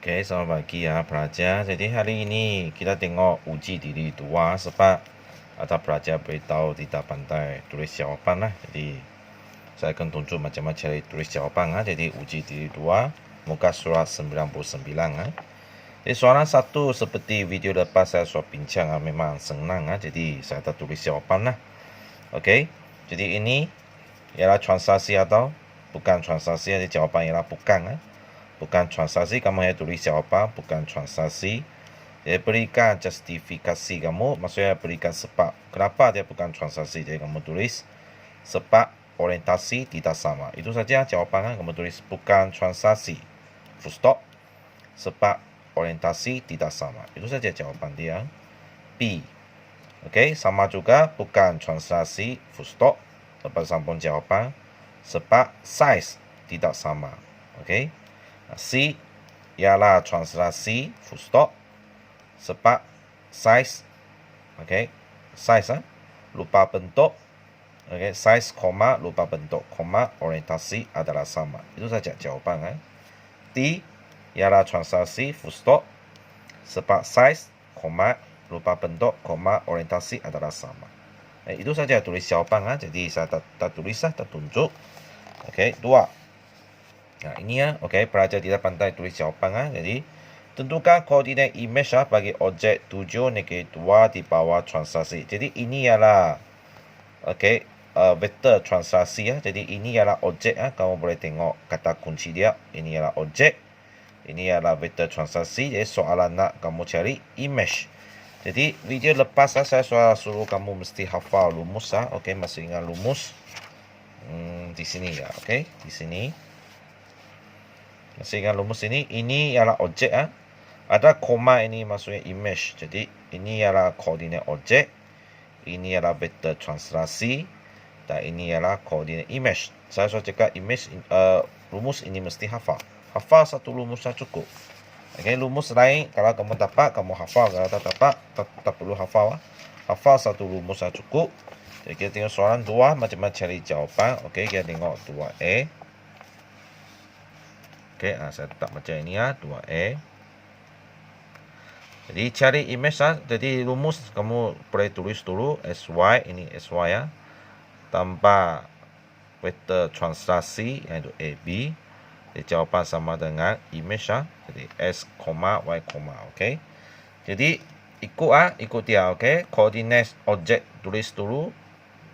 Oke, selamat pagi ya pelajar. Jadi hari ini kita tengok uji diri 2 sebab ada pelajar beritahu tidak pandai tulis jawapan lah. Jadi saya akan tunjuk macam-macam cara tulis jawapan lah. Jadi uji diri 2 muka surat 99 lah. Jadi soalan 1 seperti video lepas saya sudah bincang lah, memang senang lah. Jadi saya tak tulis jawapan lah. Oke. Jadi ini ialah transaksi atau bukan transaksi. Jadi jawapan ialah bukan lah. Bukan transaksi, kamu hanya tulis jawapan bukan transaksi. Dia berikan justifikasi kamu, maksudnya berikan sebab kenapa dia bukan transaksi. Jadi kamu tulis sebab orientasi tidak sama. Itu saja jawapannya. Kamu tulis bukan transaksi, full stop, sebab orientasi tidak sama. Itu saja jawapan dia. B. Oke, sama juga bukan transaksi, full stop, lepas sambung jawapan, sebab size tidak sama. Oke. C ialah transaksi, full stop, sebab size, size lupa bentuk, size, koma, lupa bentuk, koma, orientasi adalah sama. Itu saja jawapan. D ialah transaksi, full stop, sebab size, koma, lupa bentuk, koma, orientasi adalah sama. Itu saja tulis jawapan. Jadi saya tak tulis lah, tak tunjuk. 2. Nah, ini ya, pelajar tidak pandai tulis jawapan. Jadi, tentukan koordinat image bagi objek 7, -2 di bawah transaksi. Jadi, ini ialah vektor transaksi ya. Jadi, ini ialah objek. Kamu boleh tengok kata kunci dia. Ini ialah objek. Ini ialah vektor transaksi. Jadi, soalan nak kamu cari image. Jadi, video lepas saya suruh kamu mesti hafal rumus. Masih ingat rumus? Di sini ya, di sini. Masih ingat rumus ini? Ini ialah objek. Ada koma ini maksudnya image. Jadi ini ialah koordinat objek. Ini ialah vektor translasi. Dan ini ialah koordinat image. Saya sudah cakap image, rumus ini mesti hafal. Hafal satu rumus saja cukup. Rumus lain kalau kamu dapat, kamu hafal. Kalau tak dapat, tak perlu hafal. Hafal satu rumus saja cukup. Jadi kita tengok soalan 2, macam-macam cari jawapan. Kita tengok 2A. Saya letak macam ini ya, 2A. Jadi cari image jadi rumus kamu boleh tulis dulu SY, ini SY ya. Tambah vektor translasi iaitu AB. Jadi jawapan sama dengan image Jadi S, Y, Jadi ikut dia, Koordinat objek tulis dulu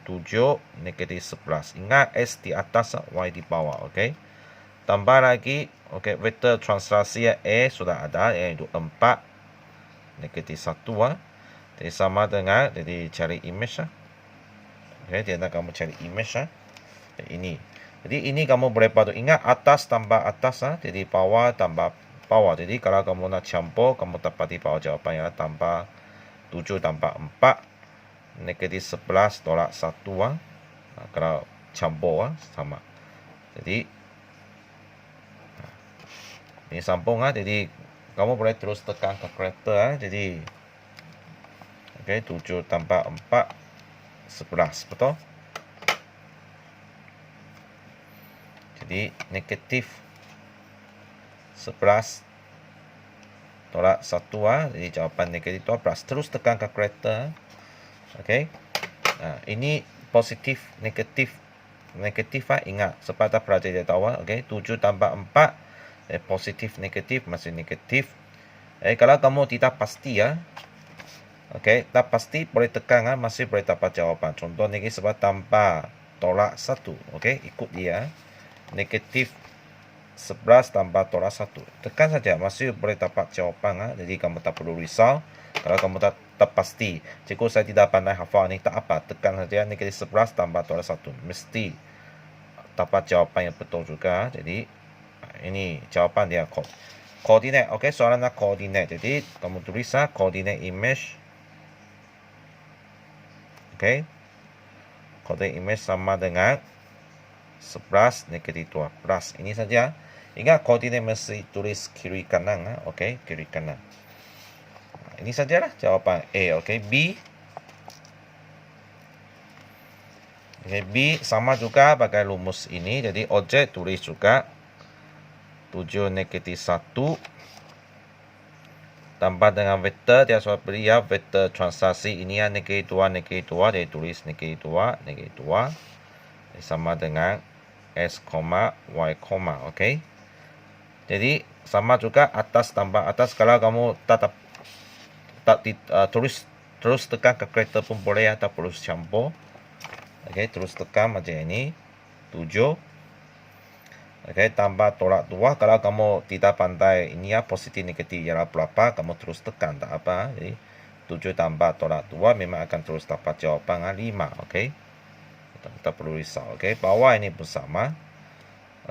7, -11. Ingat S di atas, Y di bawah, Tambah lagi, vektor translasi A sudah ada, yaitu 4, -1. Jadi sama dengan, jadi cari image. Dia nak kamu cari image. Ini. Jadi ini kamu boleh patut ingat atas tambah atas. Jadi bawah tambah bawah. Jadi kalau kamu nak campur, kamu dapat di bawah jawapan ya. Tambah 7 tambah 4, -11 tolak 1. Kalau campur sama. Jadi ini sambung jadi kamu boleh terus tekan kalkulator jadi 7 tambah 4 11, betul? Jadi negatif 11 tolak 1 jadi jawapan negatif 12. Terus tekan kalkulator. Ini positif negatif ingat sebab tak pelajar dia tahu 7 tambah 4 positif negatif masih negatif. Kalau kamu tidak pasti tak pasti boleh tekan masih boleh dapat jawapan. Contoh negatif sebab tambah tolak 1. Ikut dia. Negatif 11 tambah tolak 1. Tekan saja masih boleh dapat jawapan. Jadi kamu tak perlu risau. Kalau kamu tak pasti, cikgu saya tidak pandai hafal ni, tak apa, tekan saja negatif 11 tambah tolak 1. Mesti dapat jawapan yang betul juga. Jadi ini jawapan dia koordinat. Soalan nak koordinat. Jadi kamu tulis koordinat image. Koordinat image sama dengan 11 -12. Ini saja. Ingat koordinat mesti tulis kiri kanan. Kiri kanan. Ini sajalah jawapan A. B. B sama juga pakai rumus ini. Jadi objek tulis juga 7 -1 tambah dengan vektor, dia sudah beri ya vektor transaksi ini ya negeri 2, dia tulis negeri 2, sama dengan S, Y, oke. Jadi sama juga atas tambah atas. Kalau kamu tulis terus tekan calculator pun boleh atau terus campur. Oke, terus tekan macam ini 7. Oke, tambah tolak 2. Kalau kamu tidak pandai ini ya positif negatif ialah berapa, kamu terus tekan tak apa. Jadi 7 tambah tolak 2 memang akan terus dapat jawapan 5. Oke, kita perlu risau. Oke, bawah ini bersama.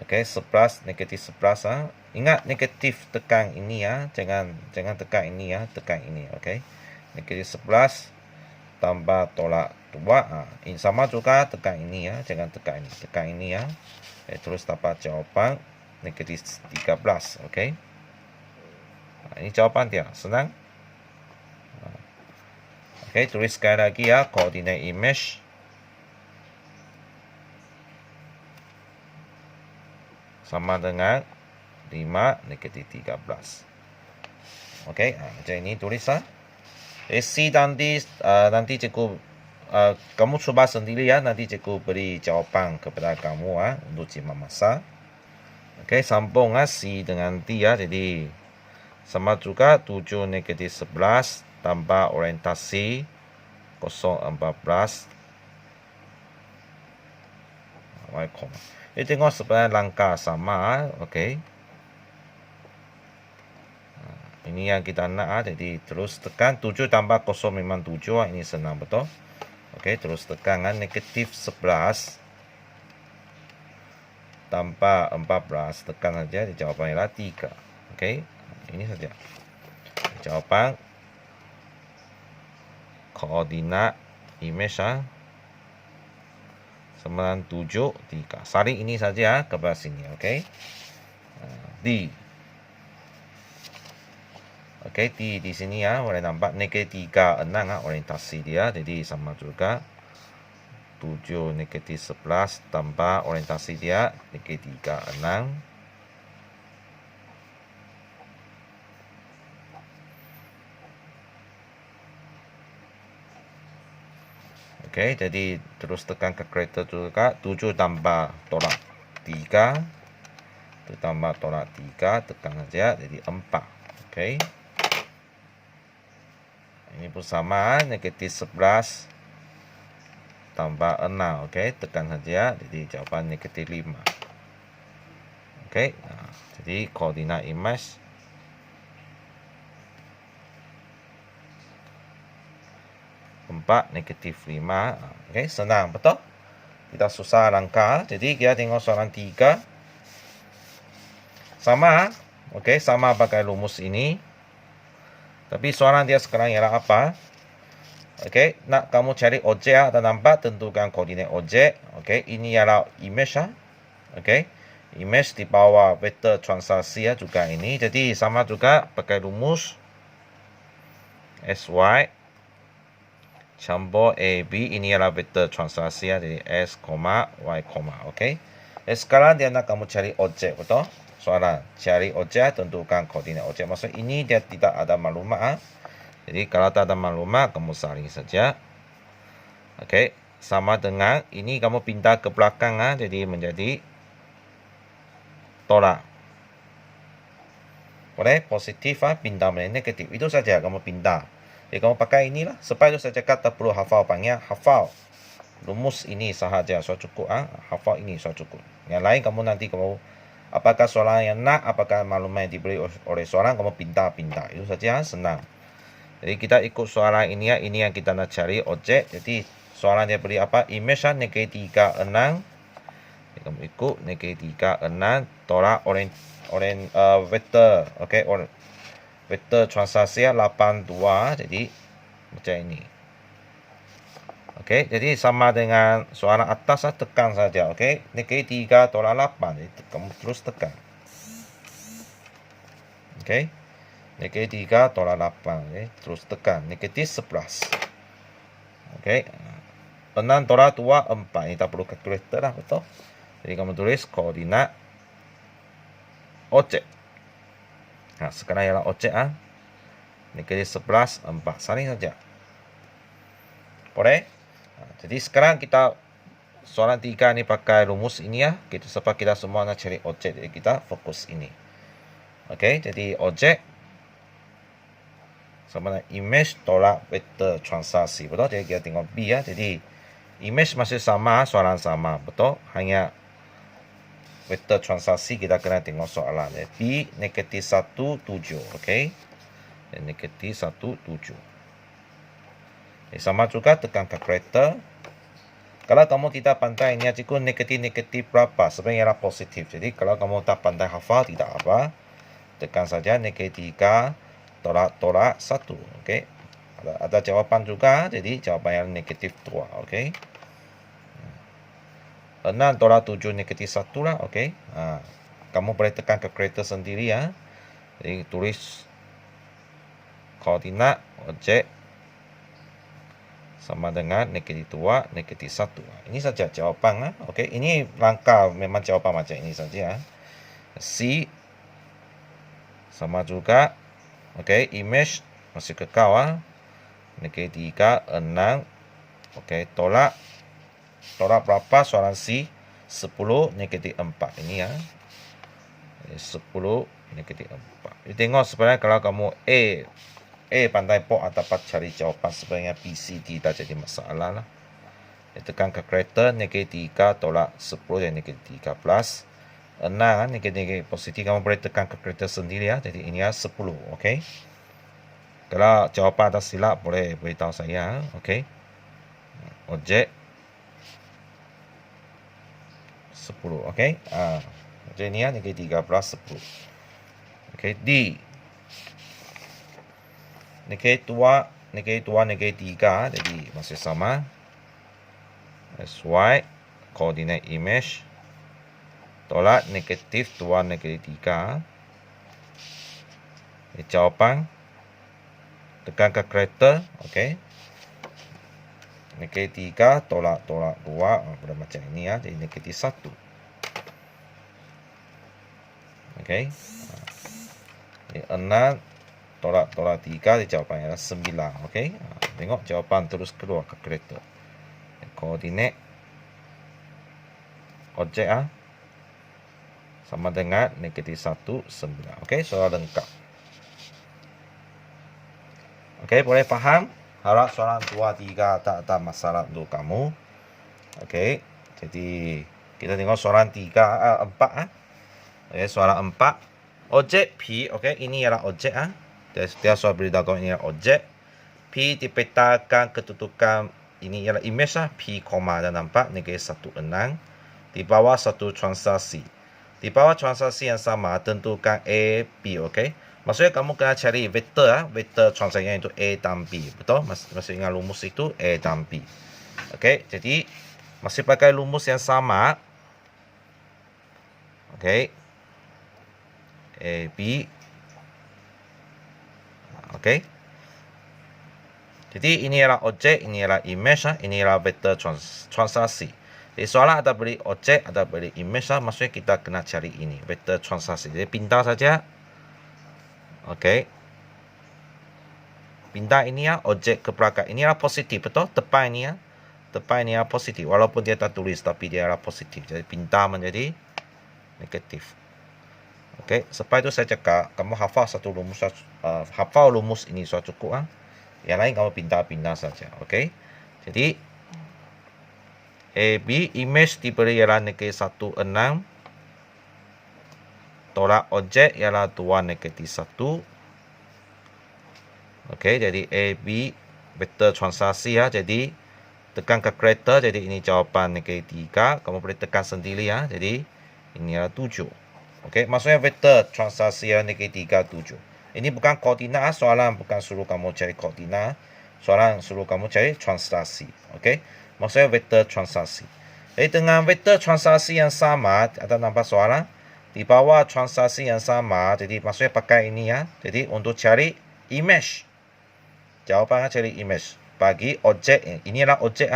Oke, 11 negatif 11 Ingat negatif tekan ini ya, jangan tekan ini ya, tekan ini. Oke, negatif 11 tambah tolak 2 ini sama juga tekan ini ya, jangan tekan ini ya. Terus dapat jawapan negatif 13. Oke, ini jawapan dia, senang. Oke, tulis sekali lagi ya, coordinate image sama dengan 5 negatif 13. Oke, macam ini tulis lah. C nanti cikgu kamu coba sendiri ya, nanti cikgu beri jawapan kepada kamu untuk cima masa. Oke, sambung C dengan D ya, jadi sama juga 7 negatif 11 tambah orientasi 014 Y, ini tengok sebenarnya langkah sama. Oke, ini yang kita nak. Jadi terus tekan 7 tambah 0 memang 7. Ini senang betul. Oke, terus tekan negatif 11 tambah 14. Tekan saja, jawapan ialah 3. Oke, ini saja jawapan koordinat image 973. Saring ini saja ke bawah sini. Oke, D. Oke, di sini ya, boleh nampak negatif 36 orientasi dia. Jadi sama juga 7 negatif 11 tambah orientasi dia negatif 36. Oke, jadi terus tekan calculator juga 7 tambah tolak 3 tambah tolak 3, tekan saja jadi 4. Oke, ini pun sama, negatif 11 tambah 6. Oke, tekan saja jadi jawapan negatif 5. Oke, jadi koordinat image negatif 5. Oke, senang betul. Kita susah langkah. Jadi kita tengok soalan 3. Sama. Oke, sama pakai rumus ini. Tapi soalan dia sekarang ialah apa? Oke, nak kamu cari objek atau nampak, tentukan koordinat objek. Oke, ini ialah image. Oke, image di bawah vektor transaksi juga ini. Jadi sama juga pakai rumus SY campur AB. Ini adalah vektor transaksi ya, jadi S, Y, oke. Sekarang dia nak kamu cari objek, betul? Soalan cari objek, tentukan koordinat objek. Maksud ini dia tidak ada maklumat. Jadi kalau tak ada maklumat, kamu saring saja. Oke, sama dengan ini kamu pindah ke belakang jadi menjadi tolak. Boleh positif pindah menjadi negatif. Itu saja kamu pindah. Jadi kamu pakai inilah. Supaya itu saja kata perlu hafal panggil hafal. Rumus ini sahaja sudah cukup. Hafal ini sudah cukup. Yang lain kamu nanti apakah soalan yang nak, apakah maklumat yang diberi oleh soalan, kamu pindah-pindah. Itu saja, senang. Jadi kita ikut soalan ini ya. Ini yang kita nak cari objek. Jadi soalan dia beri apa? Image negatif 36. Jadi kamu ikut negatif 36 tolak vektor. Oke, vektor transaksi 82. Jadi macam ini. Oke, jadi sama dengan soalan atas tekan saja. Oke, negatif 3 tolak 8. Jadi kamu terus tekan. Oke, negatif 3 tolak 8. Oke, terus tekan. Negatif 11. Oke, 6 tolak 2, 4. Ini tak perlu kalkulator lah, betul? Jadi kamu tulis koordinat objek. Nah, sekarang ialah objek negatif 11, 4. Saling saja. Boleh? Jadi sekarang kita soalan 3 ni pakai rumus ini ya. Sebab kita semua nak cari objek. Jadi kita fokus ini. Okey, jadi objek sama dengan image tolak vektor transaksi. Betul? Jadi kita tengok B ya. Jadi image masih sama, soalan sama. Betul? Hanya vektor transaksi kita kena tengok soalan. B negatif 1, 7. Okey. Negatif 1, 7. Sama juga tekan kalkulator. Kalau kamu tidak pandai ini cikgu negatif berapa? Sebenarnya ialah positif. Jadi kalau kamu tak pandai hafal tidak apa. Tekan saja negatif 3 tolak 1. Okey. Ada jawapan juga. Jadi jawapan yang negatif 2. Okey. 6 tolak 7 negatif 1 lah. Okey. Kamu boleh tekan kalkulator sendiri ya. Jadi tulis koordinat objek sama dengan negatif 2, negatif 1. Ini saja jawapan. Okey. Ini langkah memang jawapan macam ini saja. C sama juga. Okey, image masih kekal negatif 3, 6. Okey, tolak berapa soalan C? 10 negatif 4 ini ya. 10 negatif 4. You tengok sebenarnya kalau kamu pandai pok ataupun cari jawapan sebenarnya PCD tak jadi masalah lah. Tekan kalkulator negatif 3 tolak 10 dan negatif 13. 6 negatif positif kamu boleh tekan kalkulator sendiri ya. Jadi ini ya 10. Okey. Kalau jawapan ada silap boleh beritahu saya. Okey. Objek 10. Okey. Objek ini ya negatif 13, 10. Okey. D negatif 2, negatif 3. Jadi masih sama. SY koordinat image tolak negatif 2, negatif 3. Jawapan tekan kalkulator. Okey. Negatif 3 tolak 2. Pada macam ini ya. Jadi negatif 1. Okey. 6 tolak 3. Jawapan ialah 9. Okey. Tengok jawapan terus keluar kalkulator. Koordinat objek sama dengan negatif 1, 9. Okey, soalan lengkap. Okey, boleh faham? Harap soalan 2, 3 tak ada masalah untuk kamu. Okey, jadi kita tengok soalan 4. Okey, soalan 4. Objek P, okey, ini ialah objek. Dia soal beritahu ini ialah objek. P dipetakan kedudukan ini ialah image P, ada nampak negatif 1, 6. Di bawah satu transaksi. Di bawah transaksi yang sama, tentukan A, B, okey. Maksudnya kamu kena cari vektor, vektor transaksi itu A dan B. Betul? Masih ingat rumus itu A dan B. Okey, jadi masih pakai rumus yang sama. Okey. A, B. Okey. Jadi ini ialah objek, ini ialah image, ini ialah vektor transaksi. Jadi soalan ada beri objek, ada beri image, maksudnya kita kena cari ini vektor transaksi. Jadi pindah saja. Okey. Pindah ini ya objek ke belakang. Ini adalah positif, betul? Tepan ini ya. Tepan ini adalah positif. Walaupun dia tak tulis tapi dia adalah positif. Jadi pindah menjadi negatif. Okey, sebab itu saya cakap kamu hafal satu rumus, hafal rumus ini sudah cukup. Yang lain kamu pindah-pindah saja. Okey. Jadi AB image diberi ialah negatif 1, 6. Tolak objek ialah 2, negatif 1. Okey, jadi AB vektor transaksi ya. Jadi tekan kalkulator. Jadi ini jawapan negatif 3. Kamu boleh tekan sendiri ya. Jadi ini adalah 7. Okey, maksudnya vektor transaksi ialah negatif 3, 7. Ini bukan koordinat. Soalan bukan suruh kamu cari koordinat. Soalan suruh kamu cari transaksi. Okey, maksudnya vektor transaksi. Jadi dengan vektor transaksi yang sama, ada nampak soalan? Di bawah transaksi yang sama, jadi maksudnya pakai ini ya. Jadi untuk cari image. Jawapannya cari image. Bagi objek, ini adalah objek.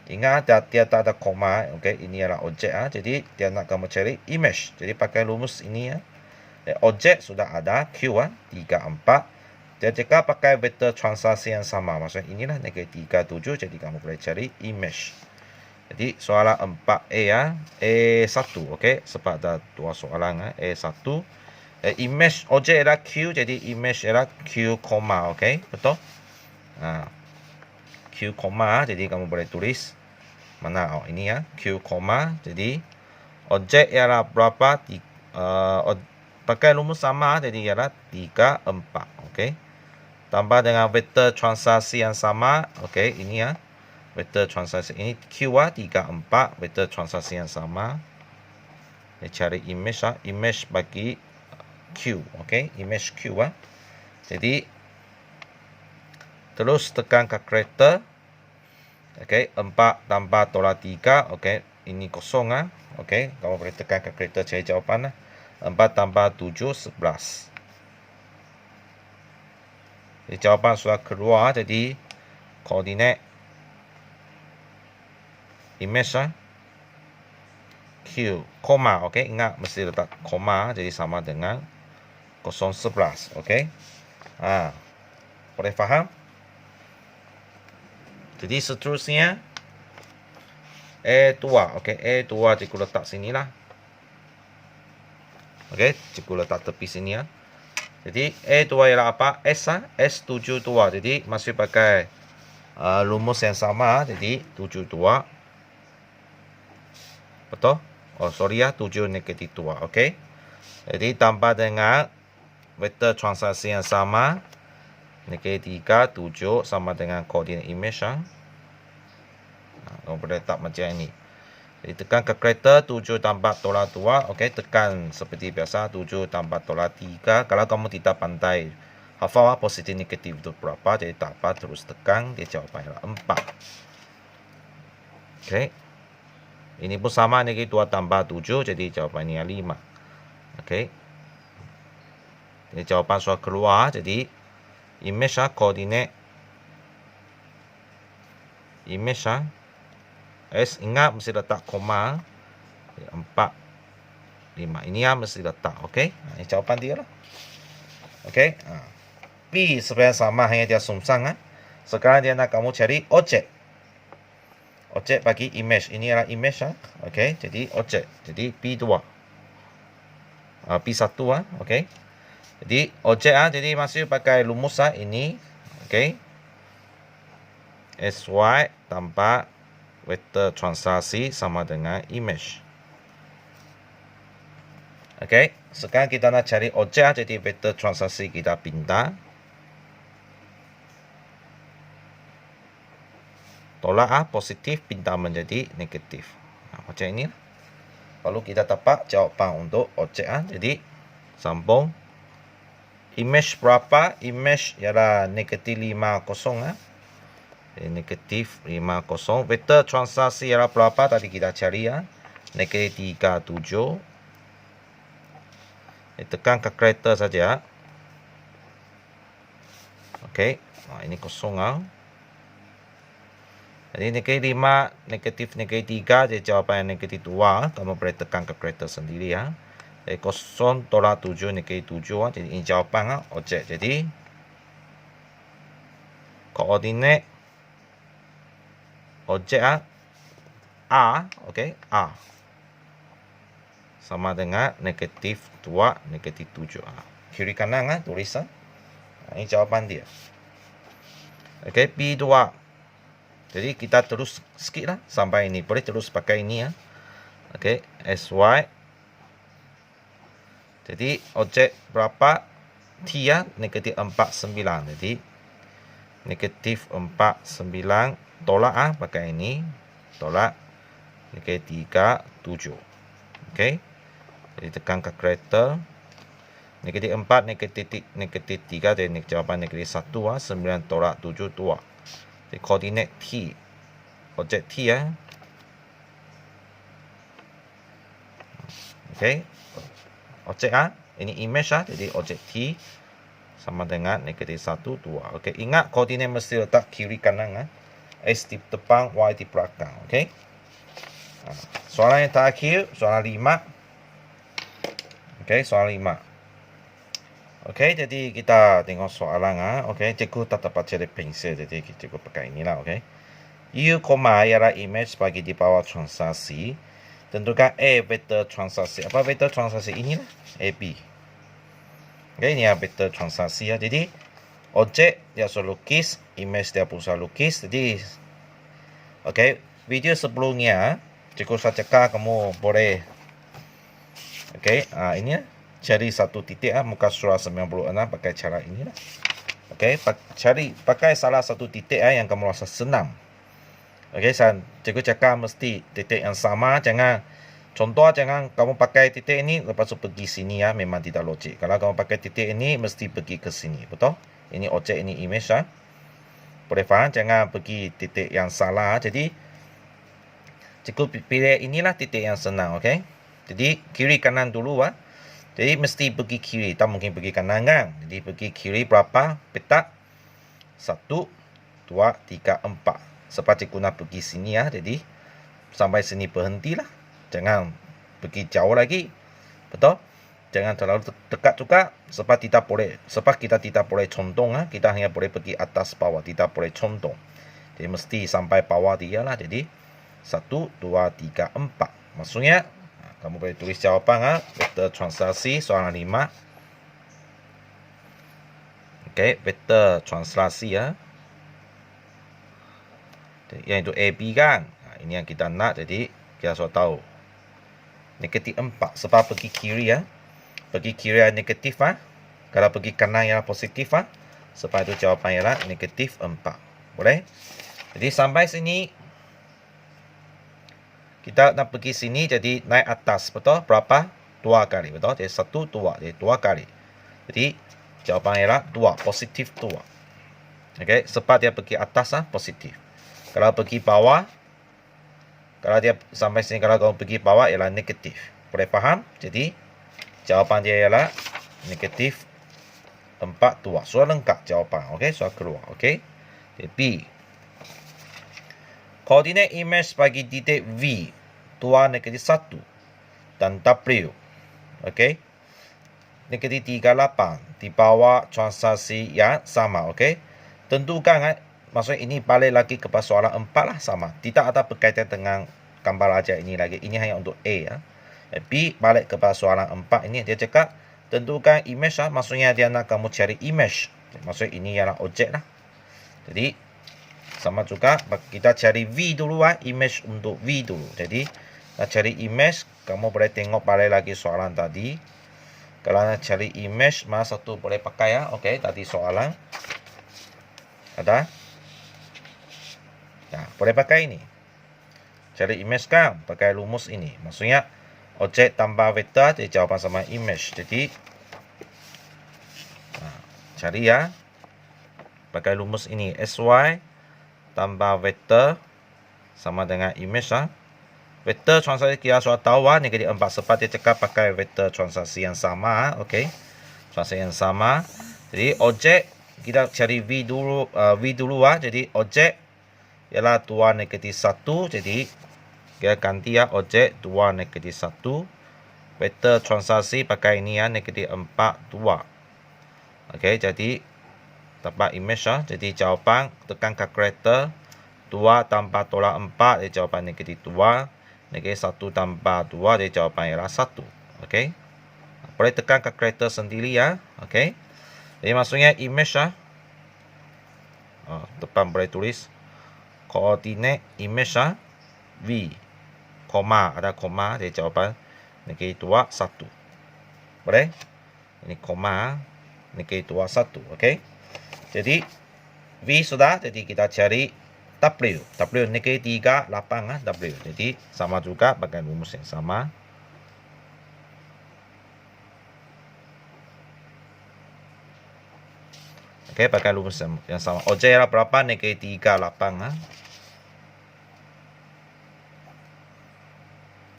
Ingat dia tak ada koma. Okey, ini adalah objek. Jadi dia nak kamu cari image. Jadi pakai rumus ini ya. Objek sudah ada Q 3, 4. Jadi jika pakai vektor translasi yang sama, maksudnya inilah negatif 37, jadi kamu boleh cari image. Jadi soalan 4A ya, E1, okey. Sebab ada dua soalan E1. Image objek ialah Q, jadi image ialah Q, okey. Betul? Q, jadi kamu boleh tulis mana? Oh, ini ya, Q, jadi objek ialah berapa? Pakai rumus sama, jadi ialah 3, 4, okey. Tambah dengan vektor translasi yang sama, okey, ini ya. Vektor translasi ini Q 3, 4, vektor translasi yang sama. Cari image image bagi Q, okey, image Q Jadi terus tekan kalkulator. Okey, 4 tambah tolak 3, okey, ini kosong okey, kamu boleh tekan kalkulator cari jawapan 4 tambah 7, 11. Jadi jawapan sudah keluar, jadi koordinat image Q, okey, ingat mesti letak koma, jadi sama dengan 011, okey. Boleh faham? Jadi seterusnya E2, okey, E2 cikgu letak sinilah. Okey, cikgu letak tepi sini ya. Jadi E2 ialah apa? S72. Jadi masih pakai rumus yang sama, jadi 72. Betul? Oh, sorry ya, 7 negatif 2, okey. Jadi tambah dengan vektor translasi yang sama, negatif 3, 7 sama dengan koordinat image kamu boleh letak macam ini. Jadi tekan kalkulator, 7 tambah tolak 2, okey, tekan seperti biasa 7 tambah tolak 3. Kalau kamu tidak pandai hafal positif negatif itu berapa, jadi tak apa, terus tekan, dia jawapannya 4. Okey. Ini pun sama, negatif 2 tambah 7, jadi jawapannya 5. Okey. Jadi jawapan sudah keluar, jadi image koordinat image S, ingat mesti letak koma 4, 5. Ini mesti letak, okey. Ini jawapan dia lah. Okey. B sebenarnya sama, hanya dia sungsang Sekarang dia nak kamu cari objek. Objek bagi image. Ini adalah image okey. Jadi objek. Jadi P2. P1 okey. Jadi objek jadi masih pakai rumus ini, okey. SY tanpa vektor translasi sama dengan image. Okey, sekarang kita nak cari objek, jadi vektor translasi kita pindah. Tolak positif pindah menjadi negatif. Macam ini. Lalu kita dapat jawapan untuk objek jadi sambung. Image berapa? Image ialah negatif 50 negatif 50. Vektor translasi ialah berapa? Tadi kita cari negatif 37. Tekan kalkulator saja. Okey. Ini kosong Jadi negatif 5, negatif 3, jadi jawapan negatif 2. Kamu boleh tekan kalkulator sendiri Jadi 0 tolak 7 negatif 7 jadi ini jawapan objek. Jadi koordinat objek A, okey, A sama dengan negatif 2, negatif 7. Kiri kanan tulis ini jawapan dia. Okey, P2. Jadi kita terus sikit sampai ini. Boleh terus pakai ini Okey, SY. Jadi objek berapa? T negatif 49. Jadi negatif 49 tolak pakai ini, tolak negatif 3, 7. Okey. Jadi tekan kalkulator. Negatif 4, negatif 3, jadi jawapan negatif 1 9 tolak 7, 2. Jadi koordinat T. Objek T Okey. Objek ini image jadi objek T sama dengan negatif 1, 2. Okey, ingat koordinat mesti letak kiri kanan X di depan, Y di belakang. Okey. Soalan yang terakhir, soalan 5. Okey, soalan 5. Okey, jadi kita tengok soalan okey, cikgu tak dapat cari pensel, jadi cikgu pakai inilah, okey. U, ialah image bagi di bawah transaksi. Tentukan A vektor transaksi. Apa vektor transaksi inilah? AB. Okey, ini ya vektor transaksi ya. Jadi objek dia suruh lukis, image dia pun suruh lukis. Jadi okey, video sebelumnya cikgu saya cakap kamu boleh okey, ini ya. Cari satu titik muka surah 96 pakai cara inilah. Okey, pakai salah satu titik yang kamu rasa senang. Okey, cikgu cakap mesti titik yang sama, jangan kamu pakai titik ini lepas tu pergi sini memang tidak logik. Kalau kamu pakai titik ini mesti pergi ke sini, betul? Ini objek, ini image Boleh faham? Jangan pergi titik yang salah. Jadi cikgu pilih inilah titik yang senang, okey? Jadi kiri kanan dulu Jadi mesti pergi kiri, tak mungkin pergi kanan kan? Jadi pergi kiri berapa? Petak 1, 2, 3, 4. Sebab cikgu nak pergi sini jadi sampai sini berhentilah. Jangan pergi jauh lagi. Betul? Jangan terlalu dekat juga sebab kita tidak boleh condong kita hanya boleh pergi atas bawah, tidak boleh condong. Jadi mesti sampai bawah dia lah. Jadi 1, 2, 3, 4. Maksudnya kamu boleh tulis jawapan vektor translasi soalan 5. Okey, vektor translasi Yang itu AB kan. Ini yang kita nak, jadi kita sudah tahu. Negatif 4 sebab pergi kiri Pergi kiri negatif Kalau pergi kanan ialah positif Sebab itu jawapan ialah negatif 4. Boleh? Jadi sampai sini kita nak pergi sini, jadi naik atas, betul? Berapa? 2 kali, betul? Jadi 1, 2, jadi 2 kali. Jadi jawapan ialah 2, positif 2. Okey, sebab dia pergi atas positif. Kalau pergi bawah, kalau dia sampai sini, kalau kamu pergi bawah ialah negatif. Boleh faham? Jadi jawapan dia ialah negatif 4, 2. Sudah lengkap jawapan. Okey, sudah keluar. Okey. Jadi B. Koordinat image bagi titik V 2, negatif 1 dan W. Okey. Negatif 38 di bawah transaksi yang sama. Okey. Tentukan maksudnya ini balik lagi kepada soalan 4 lah, sama. Tidak ada berkaitan dengan gambar ajar ini lagi. Ini hanya untuk A B balik kepada soalan 4 ini dia cakap tentukan image maksudnya dia nak kamu cari image. Maksudnya ini ialah objek lah. Jadi sama juga kita cari V dulu image untuk V dulu. Jadi nak cari image, kamu boleh tengok balik lagi soalan tadi. Kalau nak cari image, mana satu boleh pakai Okey, tadi soalan ada. Ya, boleh pakai ini. Cari image kan, pakai rumus ini. Maksudnya objek tambah vektor, jadi jawapan sama image. Jadi cari pakai rumus ini. SY tambah vektor sama dengan image Vektor transaksi kita sudah tahu negatif 4 sebab dia cakap pakai vektor transaksi yang sama okey. Transaksi yang sama. Jadi objek kita cari V dulu jadi objek ialah 2, negatif 1. Jadi kita ganti objek 2, negatif 1. Vektor transaksi pakai ini negatif 4, 2. Okey, jadi dapat image jadi jawapan tekan kalkulator 2 tambah tolak 4 jadi jawapan negatif 2. Negatif 1 tambah 2 jadi jawapan ialah 1. Okey. Boleh tekan kalkulator sendiri Okey. Jadi maksudnya image depan boleh tulis koordinat image V koma, ada koma jadi jawapan negatif 2, 1. Boleh? Ini koma negatif 2, 1. Okey. Jadi V sudah, jadi kita cari W. W negatif 3, 8 W. Jadi sama juga pakai rumus yang sama. Okey, pakai rumus yang sama. Objek ialah berapa? Negatif 3, 8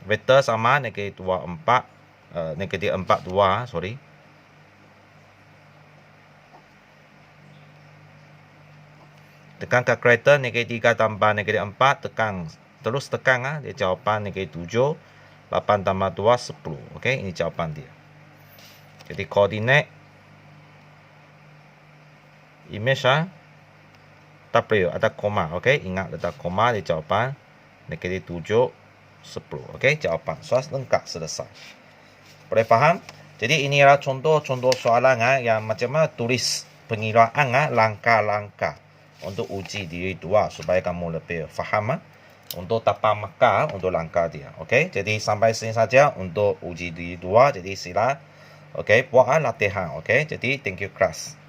Vektor sama negatif 2, 4. Negatif 4, 2, sorry. Tekan kalkulator negatif 3 tambah negatif 4, terus tekan dia jawapan negatif 7, 8 tambah 2, 10. Okey, ini jawapan dia. Jadi koordinat image W ada koma, oke? Ingat letak koma di jawaban negatif 7, 10, oke? Jawapan soal lengkap selesai. Boleh faham? Jadi inilah contoh-contoh soalan yang macam mana tulis pengiraan langkah-langkah untuk uji diri dua supaya kamu lebih faham untuk tapak maka untuk langkah dia, oke? Jadi sampai sini saja untuk uji diri dua. Jadi sila, oke? Buat latihan, oke? Jadi thank you class.